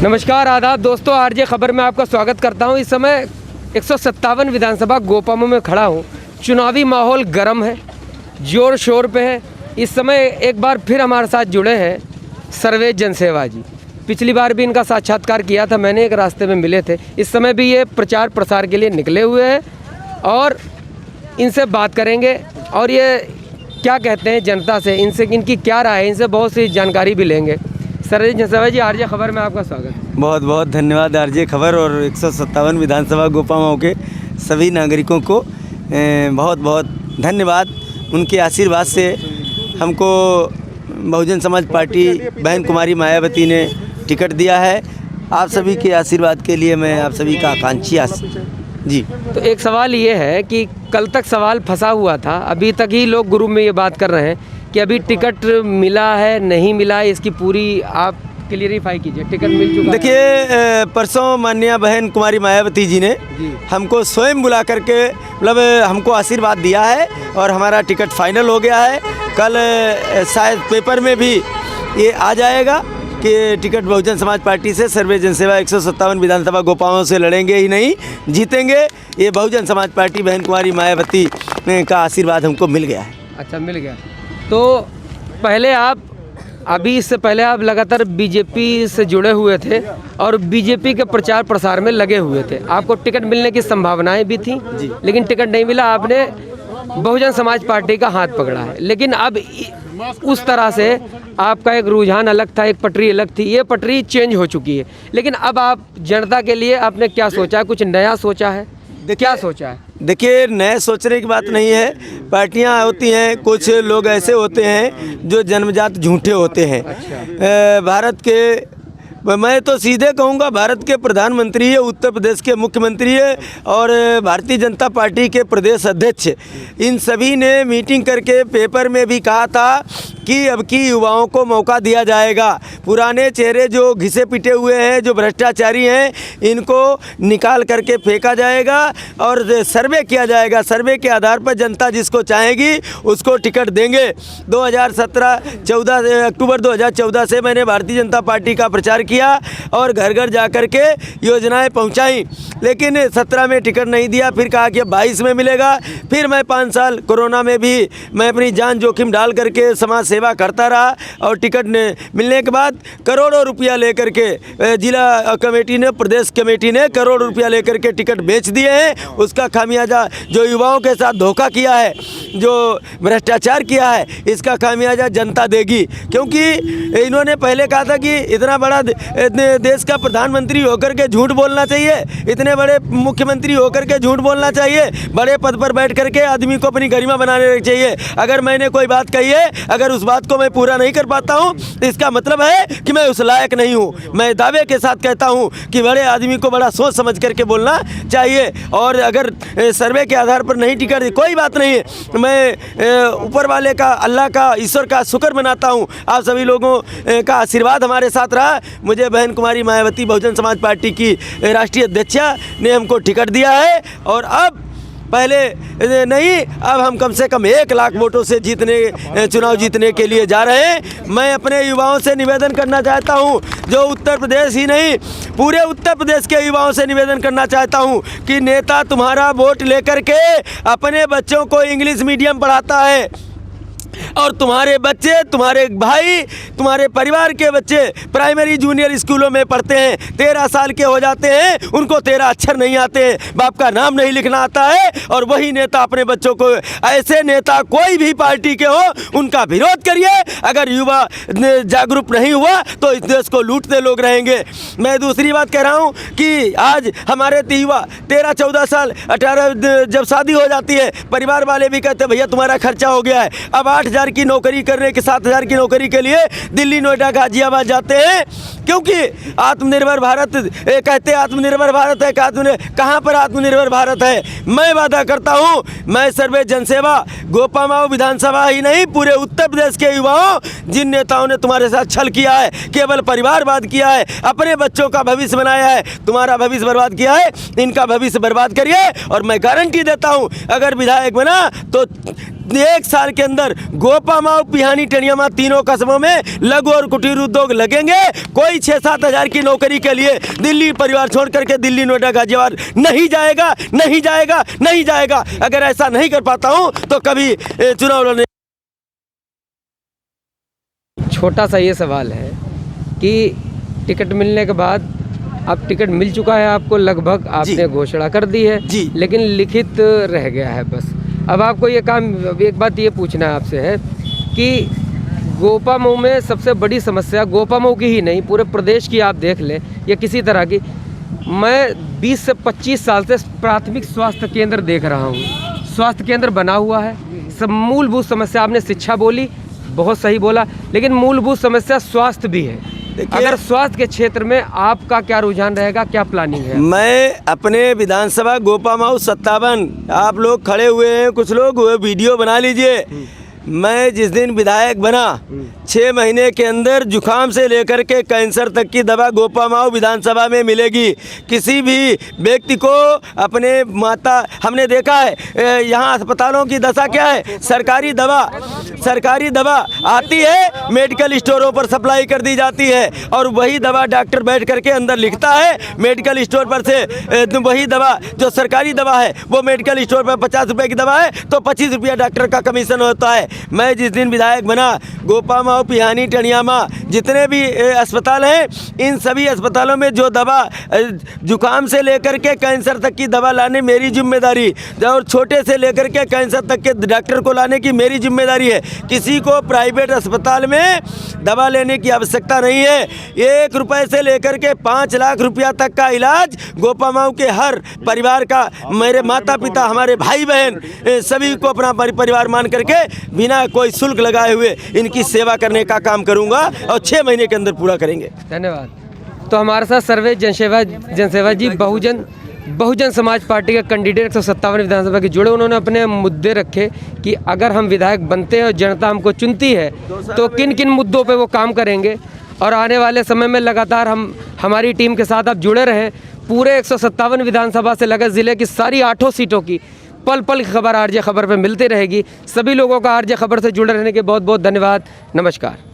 नमस्कार, आदाब दोस्तों, आरजे खबर में आपका स्वागत करता हूं। इस समय 157 विधानसभा गोपामो में खड़ा हूं। चुनावी माहौल गर्म है, जोर शोर पे है। इस समय एक बार फिर हमारे साथ जुड़े हैं सर्वेश जनसेवा जी। पिछली बार भी इनका साक्षात्कार किया था मैंने, एक रास्ते में मिले थे। इस समय भी ये प्रचार प्रसार के लिए निकले हुए हैं और इनसे बात करेंगे और ये क्या कहते हैं जनता से, इनसे इनकी क्या राय है, इनसे बहुत सी जानकारी भी लेंगे। सर्वेश जनसेवा जी, आरजे खबर में आपका स्वागत। बहुत बहुत धन्यवाद आरजे खबर और 157 विधानसभा गोपामो के सभी नागरिकों को बहुत बहुत धन्यवाद। उनके आशीर्वाद से हमको बहुजन समाज पार्टी बहन कुमारी मायावती ने टिकट दिया है। आप सभी के आशीर्वाद के लिए मैं आप सभी का आकांक्षी जी। तो एक सवाल ये है कि कल तक सवाल फंसा हुआ था, अभी तक ही लोग ग्रुप में ये बात कर रहे हैं कि अभी टिकट मिला है नहीं मिला है, इसकी पूरी आप क्लियरिफाई कीजिए। टिकट मिल चुका है? देखिए, परसों माननीय बहन कुमारी मायावती जी ने हमको स्वयं बुला करके मतलब हमको आशीर्वाद दिया है और हमारा टिकट फाइनल हो गया है। कल शायद पेपर में भी ये आ जाएगा कि टिकट बहुजन समाज पार्टी से सर्वेश जनसेवा 157 विधानसभा गोपामो से लड़ेंगे ही नहीं, जीतेंगे। ये बहुजन समाज पार्टी बहन कुमारी मायावती का आशीर्वाद हमको मिल गया है। अच्छा, मिल गया। तो पहले आप इससे पहले आप लगातार बीजेपी से जुड़े हुए थे और बीजेपी के प्रचार प्रसार में लगे हुए थे। आपको टिकट मिलने की संभावनाएं भी थी, लेकिन टिकट नहीं मिला। आपने बहुजन समाज पार्टी का हाथ पकड़ा है, लेकिन अब उस तरह से आपका एक रुझान अलग था, एक पटरी अलग थी। ये पटरी चेंज हो चुकी है, लेकिन अब आप जनता के लिए आपने क्या सोचा है? कुछ नया सोचा है? क्या सोचा है? देखिए, नए सोचने की बात नहीं है। पार्टियां होती हैं, कुछ लोग ऐसे होते हैं जो जन्मजात झूठे होते हैं। भारत के, मैं तो सीधे कहूँगा, भारत के प्रधानमंत्री है, उत्तर प्रदेश के मुख्यमंत्री है और भारतीय जनता पार्टी के प्रदेश अध्यक्ष, इन सभी ने मीटिंग करके पेपर में भी कहा था कि अब की युवाओं को मौका दिया जाएगा। पुराने चेहरे जो घिसे पिटे हुए हैं, जो भ्रष्टाचारी हैं, इनको निकाल करके फेंका जाएगा और सर्वे किया जाएगा। सर्वे के आधार पर जनता जिसको चाहेगी उसको टिकट देंगे। 2017-14 अक्टूबर 2014 से मैंने भारतीय जनता पार्टी का प्रचार किया और घर घर जा कर के योजनाएं पहुंचाई, लेकिन 17 में टिकट नहीं दिया। फिर कहा कि 22 में मिलेगा। फिर मैं 5 साल कोरोना में भी मैं अपनी जान जोखिम डाल करके समाज सेवा करता रहा और टिकट मिलने के बाद करोड़ों रुपया लेकर के जिला कमेटी ने, प्रदेश कमेटी ने करोड़ों रुपया लेकर के टिकट बेच दिए हैं। उसका खामियाजा जो युवाओं के साथ धोखा किया है, जो भ्रष्टाचार किया है, इसका खामियाजा जनता देगी। क्योंकि इन्होंने पहले कहा था कि इतना बड़ा देश का प्रधानमंत्री होकर के झूठ बोलना चाहिए, इतने बड़े मुख्यमंत्री होकर के झूठ बोलना चाहिए, बड़े पद पर बैठ करके आदमी को अपनी गरिमा बनाने चाहिए। अगर मैंने कोई बात कही है, अगर उस बात को मैं पूरा नहीं कर पाता हूं, तो इसका मतलब है कि मैं उस लायक नहीं हूं। मैं दावे के साथ कहता हूं कि बड़े आदमी को बड़ा सोच समझ करके बोलना चाहिए। और अगर सर्वे के आधार पर नहीं टिकट, कोई बात नहीं है। मैं ऊपर वाले का, अल्लाह का, ईश्वर का शुक्र मनाता हूं। आप सभी लोगों का आशीर्वाद हमारे साथ रहा। मुझे बहन कुमारी मायावती बहुजन समाज पार्टी की राष्ट्रीय अध्यक्षा ने हमको टिकट दिया है और अब पहले नहीं, अब हम कम से कम 1 लाख वोटों से चुनाव जीतने के लिए जा रहे हैं। मैं अपने युवाओं से निवेदन करना चाहता हूं, जो उत्तर प्रदेश ही नहीं पूरे उत्तर प्रदेश के युवाओं से निवेदन करना चाहता हूं कि नेता तुम्हारा वोट लेकर के अपने बच्चों को इंग्लिश मीडियम पढ़ाता है और तुम्हारे बच्चे, तुम्हारे भाई, तुम्हारे परिवार के बच्चे प्राइमरी जूनियर स्कूलों में पढ़ते हैं, 13 साल के हो जाते हैं, उनको 13 अक्षर नहीं आते हैं, बाप का नाम नहीं लिखना आता है, और वही नेता अपने बच्चों को, ऐसे नेता कोई भी पार्टी के हो, उनका विरोध करिए। अगर युवा जागरूक नहीं हुआ तो इस देश को लूटते लोग रहेंगे। मैं दूसरी बात कह रहा हूँ कि आज हमारे युवा 13-14 साल 18 जब शादी हो जाती है, परिवार वाले भी कहते हैं भैया तुम्हारा खर्चा हो गया है। अब 8,000 की नौकरी करने के, 7,000 की नौकरी के लिए दिल्ली, नोएडा, गाजियाबाद जाते हैं, क्योंकि आत्मनिर्भर भारत कहते हैं, आत्मनिर्भर भारत है। कहाँ पर आत्मनिर्भर भारत है? मैं वादा करता हूँ, मैं सर्वेश जनसेवा गोपामो विधानसभा ही नहीं, पूरे उत्तर प्रदेश के युवाओं, जिन नेताओं ने तुम्हारे साथ छल किया है, केवल परिवारवाद किया है, अपने बच्चों का भविष्य बनाया है, तुम्हारा भविष्य बर्बाद किया है, इनका भविष्य बर्बाद करिए। और मैं गारंटी देता हूँ, अगर विधायक बना तो 1 साल के अंदर गोपामाऊ, पिहानी, टनियामा तीनों कस्बों में लघु और कुटीर उद्योग लगेंगे। कोई 6-7 हज़ार की नौकरी के लिए दिल्ली परिवार छोड़ करके दिल्ली, नोएडा, गाजियाबाद नहीं जाएगा, नहीं जाएगा, नहीं जाएगा। अगर ऐसा नहीं कर पाता हूं तो कभी चुनाव लड़ने। छोटा सा ये सवाल है कि टिकट मिलने के बाद, अब टिकट मिल चुका है आपको लगभग, आपने घोषणा कर दी है जी, लेकिन लिखित रह गया है बस। अब आपको ये काम, एक बात ये पूछना है आपसे है कि गोपामऊ में सबसे बड़ी समस्या, गोपामऊ की ही नहीं पूरे प्रदेश की आप देख लें या किसी तरह की, मैं 20 से 25 साल से प्राथमिक स्वास्थ्य केंद्र देख रहा हूँ। स्वास्थ्य केंद्र बना हुआ है, सब मूलभूत समस्या, आपने शिक्षा बोली, बहुत सही बोला, लेकिन मूलभूत समस्या स्वास्थ्य भी है। अगर स्वास्थ्य के क्षेत्र में आपका क्या रुझान रहेगा, क्या प्लानिंग है? मैं अपने विधानसभा गोपामाऊ 57, आप लोग खड़े हुए हैं, कुछ लोग वो वीडियो बना लीजिए। मैं जिस दिन विधायक बना 6 महीने के अंदर जुखाम से लेकर के कैंसर तक की दवा गोपामाऊ विधानसभा में मिलेगी। किसी भी व्यक्ति को अपने माता, हमने देखा है यहाँ अस्पतालों की दशा क्या है, सरकारी दवा आती है, मेडिकल स्टोरों पर सप्लाई कर दी जाती है और वही दवा डॉक्टर बैठ करके अंदर लिखता है, मेडिकल स्टोर पर से वही दवा जो सरकारी दवा है वो मेडिकल स्टोर पर 50 रुपये की दवा है तो 25 रुपया डॉक्टर का कमीशन होता है। मैं जिस दिन विधायक बना गोपामाऊ, पिहानी, टनियामा जितने भी अस्पताल हैं, इन सभी अस्पतालों में जो दवा जुकाम से लेकर के कैंसर तक की दवा लाने मेरी जिम्मेदारी, और छोटे से लेकर के कैंसर तक के डॉक्टर को लाने की मेरी जिम्मेदारी है। किसी को प्राइवेट अस्पताल में दवा लेने की आवश्यकता नहीं है। 1 रुपये से लेकर के 5 लाख रुपया तक का इलाज गोपामाऊ के हर परिवार का, मेरे माता पिता, हमारे भाई बहन सभी को अपना परिवार मान करके बिना कोई शुल्क लगाए हुए इनकी सेवा करने का काम करूंगा और 6 महीने के अंदर पूरा करेंगे। धन्यवाद। तो हमारे साथ सर्वे जनसेवा जी बहुजन समाज पार्टी के कैंडिडेट 157 विधानसभा के जुड़े, उन्होंने अपने मुद्दे रखे कि अगर हम विधायक बनते हैं और जनता हमको चुनती है तो किन किन मुद्दों पे वो काम करेंगे, और आने वाले समय में लगातार हमारी टीम के साथ आप जुड़े रहें। पूरे 157 विधानसभा से लगे ज़िले की सारी 8 सीटों की पल पल की खबर आरजे खबर पे मिलती रहेगी। सभी लोगों का आरजे खबर से जुड़े रहने के बहुत बहुत धन्यवाद। नमस्कार।